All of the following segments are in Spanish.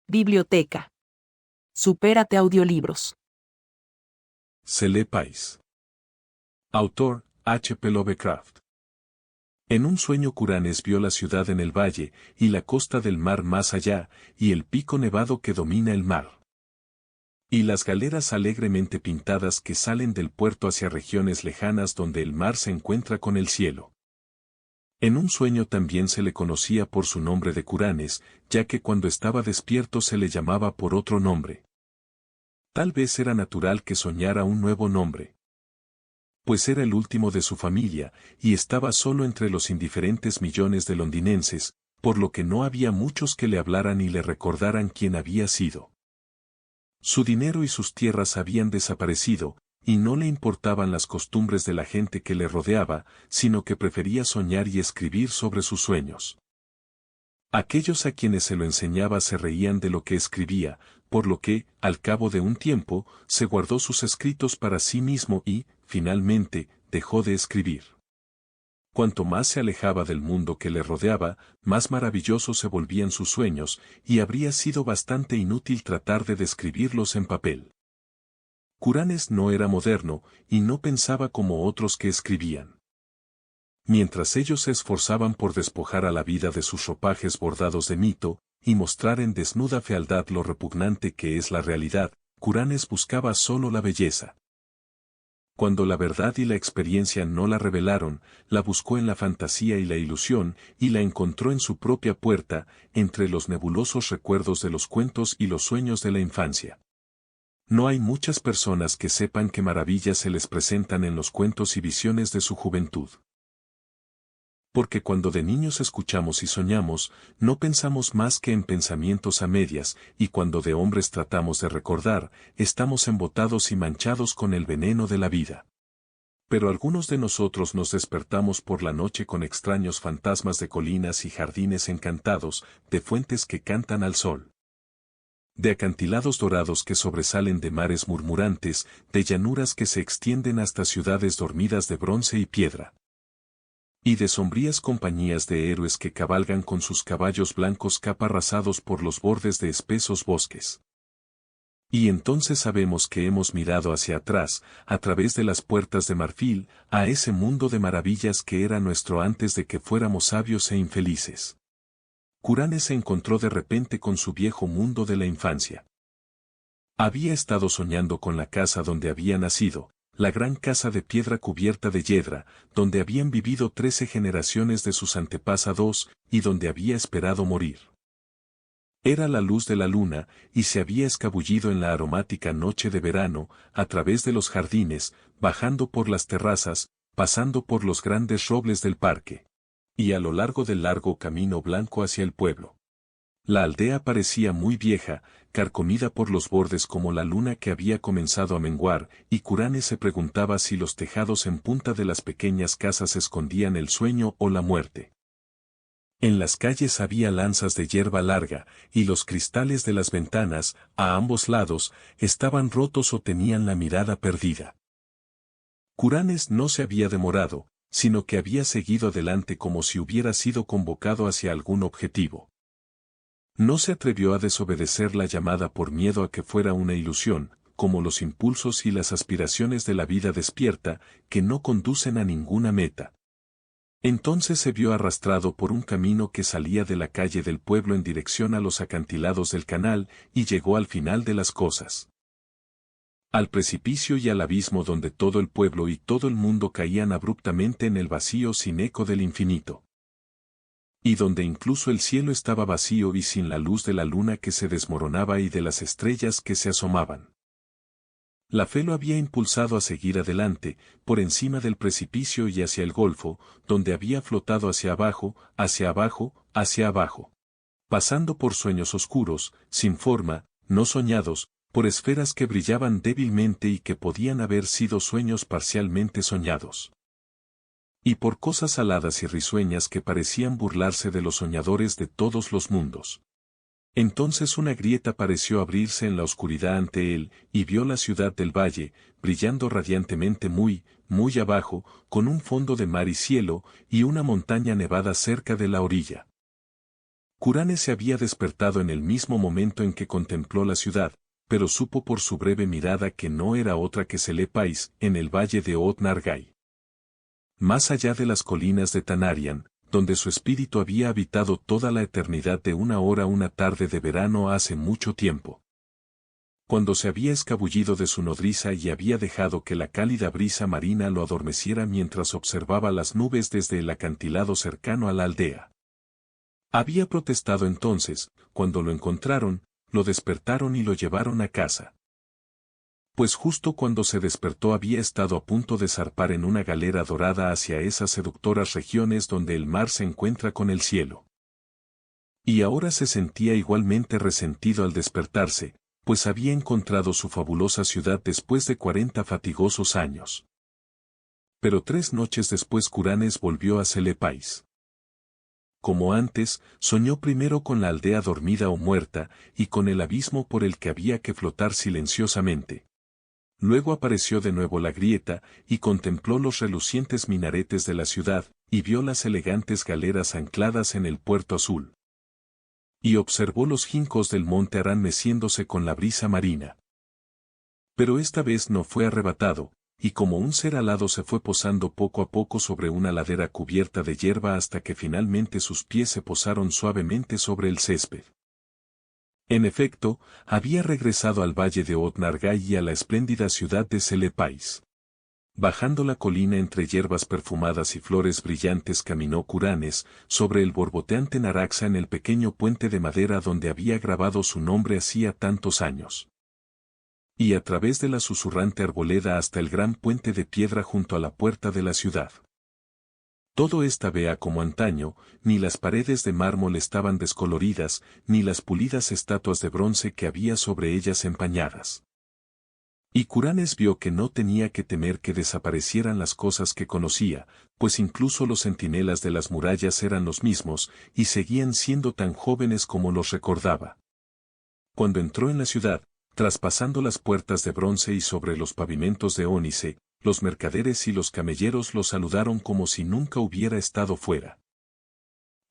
Biblioteca. Supérate audiolibros. Se lee País. Autor, H. P. Lovecraft. En un sueño Kuranes vio la ciudad en el valle, y la costa del mar más allá, y el pico nevado que domina el mar. Y las galeras alegremente pintadas que salen del puerto hacia regiones lejanas donde el mar se encuentra con el cielo. En un sueño también se le conocía por su nombre de Kuranes, ya que cuando estaba despierto se le llamaba por otro nombre. Tal vez era natural que soñara un nuevo nombre, pues era el último de su familia, y estaba solo entre los indiferentes millones de londinenses, por lo que no había muchos que le hablaran y le recordaran quién había sido. Su dinero y sus tierras habían desaparecido, y no le importaban las costumbres de la gente que le rodeaba, sino que prefería soñar y escribir sobre sus sueños. Aquellos a quienes se lo enseñaba se reían de lo que escribía, por lo que, al cabo de un tiempo, se guardó sus escritos para sí mismo y, finalmente, dejó de escribir. Cuanto más se alejaba del mundo que le rodeaba, más maravillosos se volvían sus sueños, y habría sido bastante inútil tratar de describirlos en papel. Kuranes no era moderno, y no pensaba como otros que escribían. Mientras ellos se esforzaban por despojar a la vida de sus ropajes bordados de mito, y mostrar en desnuda fealdad lo repugnante que es la realidad, Kuranes buscaba solo la belleza. Cuando la verdad y la experiencia no la revelaron, la buscó en la fantasía y la ilusión, y la encontró en su propia puerta, entre los nebulosos recuerdos de los cuentos y los sueños de la infancia. No hay muchas personas que sepan qué maravillas se les presentan en los cuentos y visiones de su juventud. Porque cuando de niños escuchamos y soñamos, no pensamos más que en pensamientos a medias, y cuando de hombres tratamos de recordar, estamos embotados y manchados con el veneno de la vida. Pero algunos de nosotros nos despertamos por la noche con extraños fantasmas de colinas y jardines encantados, de fuentes que cantan al sol, de acantilados dorados que sobresalen de mares murmurantes, de llanuras que se extienden hasta ciudades dormidas de bronce y piedra, y de sombrías compañías de héroes que cabalgan con sus caballos blancos caparrasados por los bordes de espesos bosques. Y entonces sabemos que hemos mirado hacia atrás, a través de las puertas de marfil, a ese mundo de maravillas que era nuestro antes de que fuéramos sabios e infelices. Kuranes se encontró de repente con su viejo mundo de la infancia. Había estado soñando con la casa donde había nacido, la gran casa de piedra cubierta de yedra, donde habían vivido 13 generaciones de sus antepasados, y donde había esperado morir. Era la luz de la luna, y se había escabullido en la aromática noche de verano, a través de los jardines, bajando por las terrazas, pasando por los grandes robles del parque, y a lo largo del largo camino blanco hacia el pueblo. La aldea parecía muy vieja, carcomida por los bordes como la luna que había comenzado a menguar, y Kuranes se preguntaba si los tejados en punta de las pequeñas casas escondían el sueño o la muerte. En las calles había lanzas de hierba larga, y los cristales de las ventanas, a ambos lados, estaban rotos o tenían la mirada perdida. Kuranes no se había demorado, sino que había seguido adelante como si hubiera sido convocado hacia algún objetivo. No se atrevió a desobedecer la llamada por miedo a que fuera una ilusión, como los impulsos y las aspiraciones de la vida despierta, que no conducen a ninguna meta. Entonces se vio arrastrado por un camino que salía de la calle del pueblo en dirección a los acantilados del canal, y llegó al final de las cosas. Al precipicio y al abismo donde todo el pueblo y todo el mundo caían abruptamente en el vacío sin eco del infinito. Y donde incluso el cielo estaba vacío y sin la luz de la luna que se desmoronaba y de las estrellas que se asomaban. La fe lo había impulsado a seguir adelante, por encima del precipicio y hacia el golfo, donde había flotado hacia abajo, hacia abajo, hacia abajo. Pasando por sueños oscuros, sin forma, no soñados, por esferas que brillaban débilmente y que podían haber sido sueños parcialmente soñados. Y por cosas aladas y risueñas que parecían burlarse de los soñadores de todos los mundos. Entonces una grieta pareció abrirse en la oscuridad ante él, y vio la ciudad del valle, brillando radiantemente muy, muy abajo, con un fondo de mar y cielo, y una montaña nevada cerca de la orilla. Kuranes se había despertado en el mismo momento en que contempló la ciudad, pero supo por su breve mirada que no era otra que Selepais, en el valle de Oth-Nargai. Más allá de las colinas de Tanarian, donde su espíritu había habitado toda la eternidad de una tarde de verano hace mucho tiempo. Cuando se había escabullido de su nodriza y había dejado que la cálida brisa marina lo adormeciera mientras observaba las nubes desde el acantilado cercano a la aldea. Había protestado entonces, cuando lo encontraron, lo despertaron y lo llevaron a casa. Pues justo cuando se despertó había estado a punto de zarpar en una galera dorada hacia esas seductoras regiones donde el mar se encuentra con el cielo. Y ahora se sentía igualmente resentido al despertarse, pues había encontrado su fabulosa ciudad después de 40 fatigosos años. Pero 3 noches después Kuranes volvió a Selepais. Como antes, soñó primero con la aldea dormida o muerta, y con el abismo por el que había que flotar silenciosamente. Luego apareció de nuevo la grieta, y contempló los relucientes minaretes de la ciudad, y vio las elegantes galeras ancladas en el puerto azul. Y observó los jincos del monte Arán meciéndose con la brisa marina. Pero esta vez no fue arrebatado, y como un ser alado se fue posando poco a poco sobre una ladera cubierta de hierba hasta que finalmente sus pies se posaron suavemente sobre el césped. En efecto, había regresado al valle de Oth-Nargai y a la espléndida ciudad de Selepais. Bajando la colina entre hierbas perfumadas y flores brillantes caminó Kuranes, sobre el borboteante Naraxa en el pequeño puente de madera donde había grabado su nombre hacía tantos años. Y a través de la susurrante arboleda hasta el gran puente de piedra junto a la puerta de la ciudad. Todo esta vea como antaño, ni las paredes de mármol estaban descoloridas, ni las pulidas estatuas de bronce que había sobre ellas empañadas. Y Kuranes vio que no tenía que temer que desaparecieran las cosas que conocía, pues incluso los centinelas de las murallas eran los mismos, y seguían siendo tan jóvenes como los recordaba. Cuando entró en la ciudad, traspasando las puertas de bronce y sobre los pavimentos de ónice, los mercaderes y los camelleros lo saludaron como si nunca hubiera estado fuera.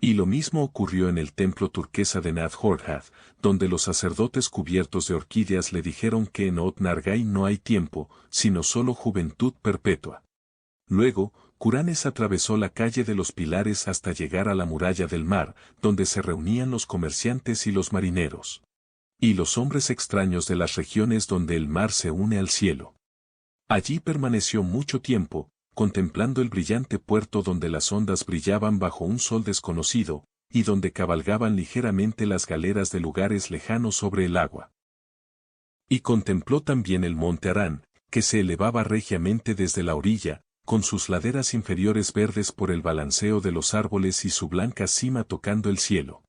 Y lo mismo ocurrió en el templo turquesa de Nath-Horhath, donde los sacerdotes cubiertos de orquídeas le dijeron que en Oth-Nargai no hay tiempo, sino solo juventud perpetua. Luego, Kuranes atravesó la calle de los Pilares hasta llegar a la muralla del mar, donde se reunían los comerciantes y los marineros. Y los hombres extraños de las regiones donde el mar se une al cielo. Allí permaneció mucho tiempo, contemplando el brillante puerto donde las ondas brillaban bajo un sol desconocido, y donde cabalgaban ligeramente las galeras de lugares lejanos sobre el agua. Y contempló también el monte Arán, que se elevaba regiamente desde la orilla, con sus laderas inferiores verdes por el balanceo de los árboles y su blanca cima tocando el cielo.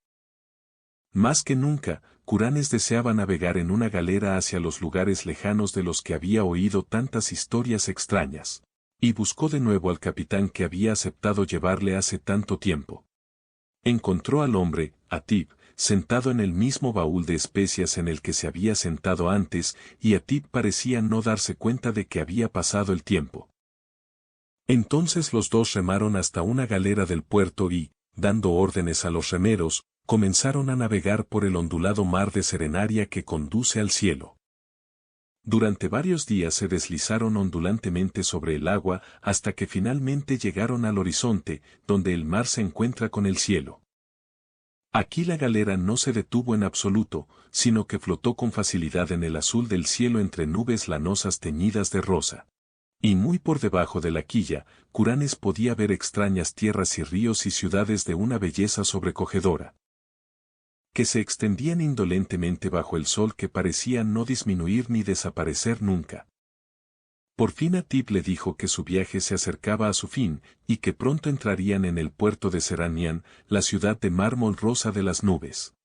Más que nunca, Kuranes deseaba navegar en una galera hacia los lugares lejanos de los que había oído tantas historias extrañas. Y buscó de nuevo al capitán que había aceptado llevarle hace tanto tiempo. Encontró al hombre, Atib, sentado en el mismo baúl de especias en el que se había sentado antes, y Atib parecía no darse cuenta de que había pasado el tiempo. Entonces los dos remaron hasta una galera del puerto y, dando órdenes a los remeros, comenzaron a navegar por el ondulado mar de Serenaria que conduce al cielo. Durante varios días se deslizaron ondulantemente sobre el agua hasta que finalmente llegaron al horizonte, donde el mar se encuentra con el cielo. Aquí la galera no se detuvo en absoluto, sino que flotó con facilidad en el azul del cielo entre nubes lanosas teñidas de rosa. Y muy por debajo de la quilla, Kuranes podía ver extrañas tierras y ríos y ciudades de una belleza sobrecogedora, que se extendían indolentemente bajo el sol que parecía no disminuir ni desaparecer nunca. Por fin Atib le dijo que su viaje se acercaba a su fin, y que pronto entrarían en el puerto de Seranian, la ciudad de mármol rosa de las nubes,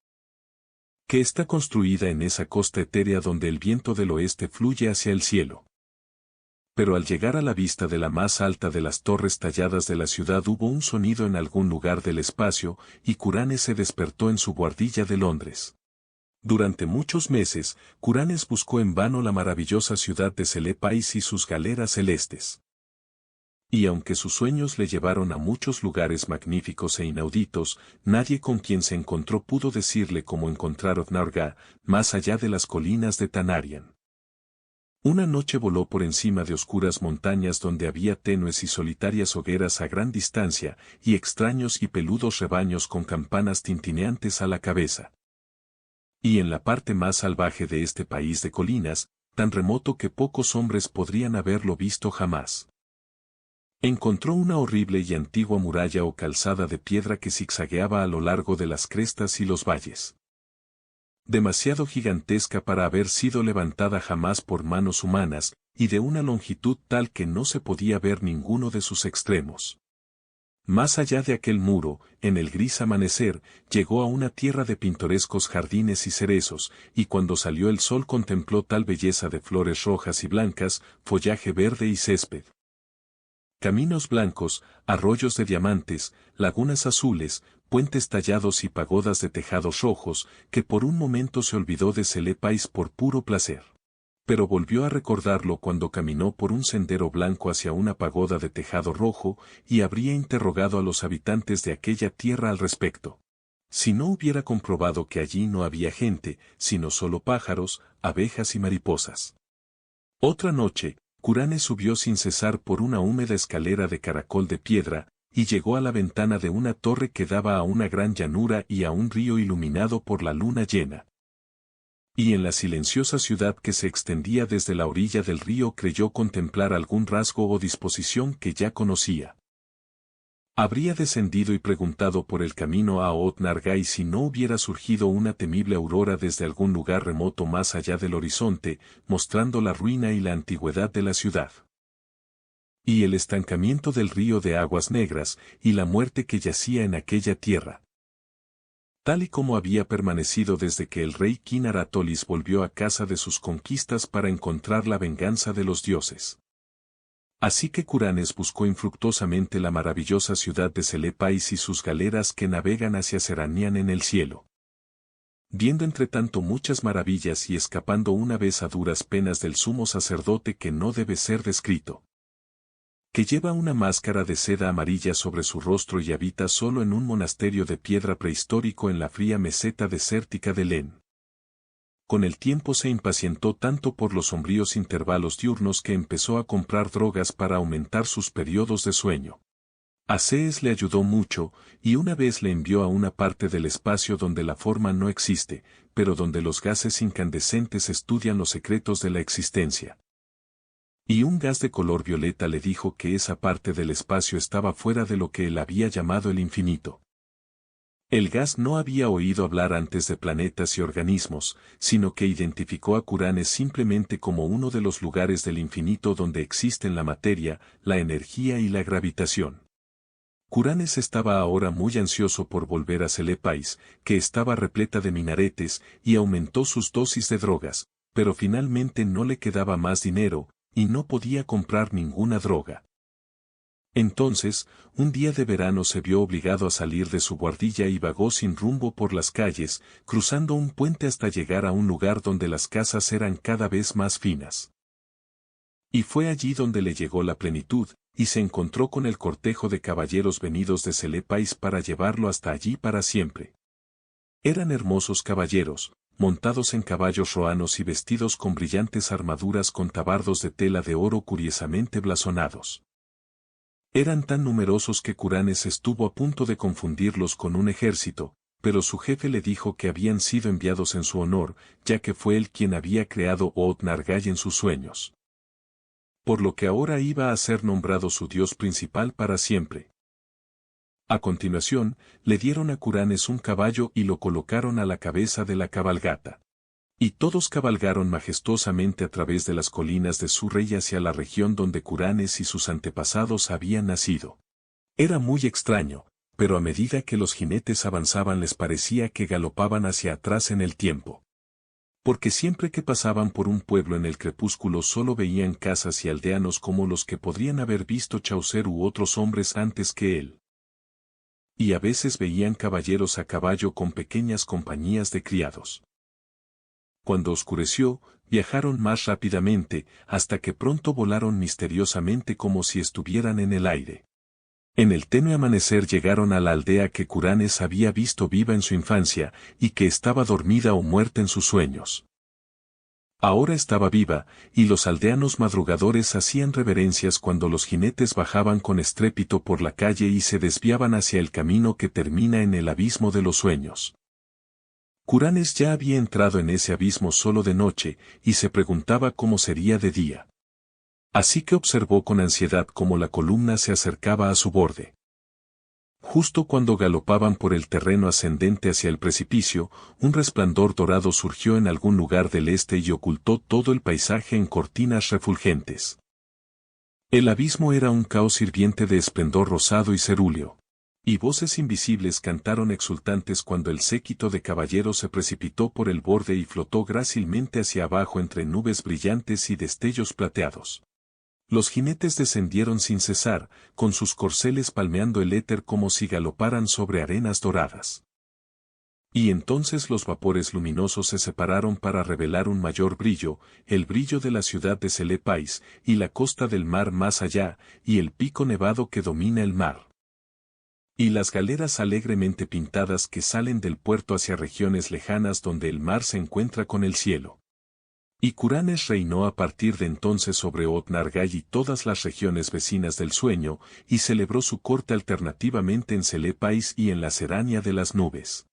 que está construida en esa costa etérea donde el viento del oeste fluye hacia el cielo. Pero al llegar a la vista de la más alta de las torres talladas de la ciudad hubo un sonido en algún lugar del espacio, y Kuranes se despertó en su buhardilla de Londres. Durante muchos meses, Kuranes buscó en vano la maravillosa ciudad de Selepais y sus galeras celestes. Y aunque sus sueños le llevaron a muchos lugares magníficos e inauditos, nadie con quien se encontró pudo decirle cómo encontrar Otnarga, más allá de las colinas de Tanarian. Una noche voló por encima de oscuras montañas donde había tenues y solitarias hogueras a gran distancia, y extraños y peludos rebaños con campanas tintineantes a la cabeza. Y en la parte más salvaje de este país de colinas, tan remoto que pocos hombres podrían haberlo visto jamás, encontró una horrible y antigua muralla o calzada de piedra que zigzagueaba a lo largo de las crestas y los valles. Demasiado gigantesca para haber sido levantada jamás por manos humanas, y de una longitud tal que no se podía ver ninguno de sus extremos. Más allá de aquel muro, en el gris amanecer, llegó a una tierra de pintorescos jardines y cerezos, y cuando salió el sol contempló tal belleza de flores rojas y blancas, follaje verde y césped. Caminos blancos, arroyos de diamantes, lagunas azules, puentes tallados y pagodas de tejados rojos, que por un momento se olvidó de Celepais por puro placer. Pero volvió a recordarlo cuando caminó por un sendero blanco hacia una pagoda de tejado rojo, y habría interrogado a los habitantes de aquella tierra al respecto. Si no hubiera comprobado que allí no había gente, sino solo pájaros, abejas y mariposas. Otra noche, Curane subió sin cesar por una húmeda escalera de caracol de piedra, y llegó a la ventana de una torre que daba a una gran llanura y a un río iluminado por la luna llena. Y en la silenciosa ciudad que se extendía desde la orilla del río creyó contemplar algún rasgo o disposición que ya conocía. Habría descendido y preguntado por el camino a Oth-Nargai si no hubiera surgido una temible aurora desde algún lugar remoto más allá del horizonte, mostrando la ruina y la antigüedad de la ciudad. Y el estancamiento del río de aguas negras, y la muerte que yacía en aquella tierra. Tal y como había permanecido desde que el rey Kinaratolis volvió a casa de sus conquistas para encontrar la venganza de los dioses. Así que Curanes buscó infructuosamente la maravillosa ciudad de Celepais y sus galeras que navegan hacia Seranian en el cielo. Viendo entre tanto muchas maravillas y escapando una vez a duras penas del sumo sacerdote que no debe ser descrito, que lleva una máscara de seda amarilla sobre su rostro y habita solo en un monasterio de piedra prehistórico en la fría meseta desértica de Len. Con el tiempo se impacientó tanto por los sombríos intervalos diurnos que empezó a comprar drogas para aumentar sus periodos de sueño. Acees le ayudó mucho, y una vez le envió a una parte del espacio donde la forma no existe, pero donde los gases incandescentes estudian los secretos de la existencia. Y un gas de color violeta le dijo que esa parte del espacio estaba fuera de lo que él había llamado el infinito. El gas no había oído hablar antes de planetas y organismos, sino que identificó a Curanes simplemente como uno de los lugares del infinito donde existen la materia, la energía y la gravitación. Curanes estaba ahora muy ansioso por volver a Celepais, que estaba repleta de minaretes, y aumentó sus dosis de drogas, pero finalmente no le quedaba más dinero, y no podía comprar ninguna droga. Entonces, un día de verano se vio obligado a salir de su guardilla y vagó sin rumbo por las calles, cruzando un puente hasta llegar a un lugar donde las casas eran cada vez más finas. Y fue allí donde le llegó la plenitud, y se encontró con el cortejo de caballeros venidos de Celepais para llevarlo hasta allí para siempre. Eran hermosos caballeros, montados en caballos roanos y vestidos con brillantes armaduras con tabardos de tela de oro curiosamente blasonados. Eran tan numerosos que Curanes estuvo a punto de confundirlos con un ejército, pero su jefe le dijo que habían sido enviados en su honor, ya que fue él quien había creado Oth-Nargai en sus sueños. Por lo que ahora iba a ser nombrado su dios principal para siempre. A continuación, le dieron a Curanes un caballo y lo colocaron a la cabeza de la cabalgata. Y todos cabalgaron majestuosamente a través de las colinas de Surrey hacia la región donde Curanes y sus antepasados habían nacido. Era muy extraño, pero a medida que los jinetes avanzaban les parecía que galopaban hacia atrás en el tiempo. Porque siempre que pasaban por un pueblo en el crepúsculo solo veían casas y aldeanos como los que podrían haber visto Chaucer u otros hombres antes que él. Y a veces veían caballeros a caballo con pequeñas compañías de criados. Cuando oscureció, Viajaron más rápidamente, hasta que pronto volaron misteriosamente como si estuvieran en el aire. En el tenue amanecer llegaron a la aldea que Curanes había visto viva en su infancia, y que estaba dormida o muerta en sus sueños. Ahora estaba viva, y los aldeanos madrugadores hacían reverencias cuando los jinetes bajaban con estrépito por la calle y se desviaban hacia el camino que termina en el abismo de los sueños. Curanes ya había entrado en ese abismo solo de noche, y se preguntaba cómo sería de día. Así que observó con ansiedad cómo la columna se acercaba a su borde. Justo cuando galopaban por el terreno ascendente hacia el precipicio, un resplandor dorado surgió en algún lugar del este y ocultó todo el paisaje en cortinas refulgentes. El abismo era un caos hirviente de esplendor rosado y cerúleo. Y voces invisibles cantaron exultantes cuando el séquito de caballeros se precipitó por el borde y flotó grácilmente hacia abajo entre nubes brillantes y destellos plateados. Los jinetes descendieron sin cesar, con sus corceles palmeando el éter como si galoparan sobre arenas doradas. Y entonces los vapores luminosos se separaron para revelar un mayor brillo, el brillo de la ciudad de Selepais, y la costa del mar más allá, y el pico nevado que domina el mar. Y las galeras alegremente pintadas que salen del puerto hacia regiones lejanas donde el mar se encuentra con el cielo. Y Curanes reinó a partir de entonces sobre Ot-Nargai y todas las regiones vecinas del sueño, y celebró su corte alternativamente en Selepais y en la Serania de las nubes.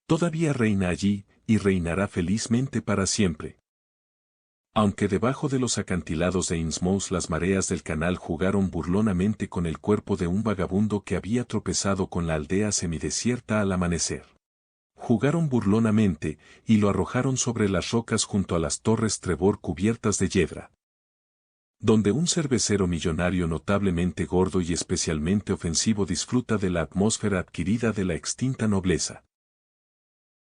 Todavía reina allí, y reinará felizmente para siempre. Aunque debajo de los acantilados de Innsmouth las mareas del canal jugaron burlonamente con el cuerpo de un vagabundo que había tropezado con la aldea semidesierta al amanecer. Jugaron burlonamente, y lo arrojaron sobre las rocas junto a las torres Trevor cubiertas de yedra. Donde un cervecero millonario notablemente gordo y especialmente ofensivo disfruta de la atmósfera adquirida de la extinta nobleza.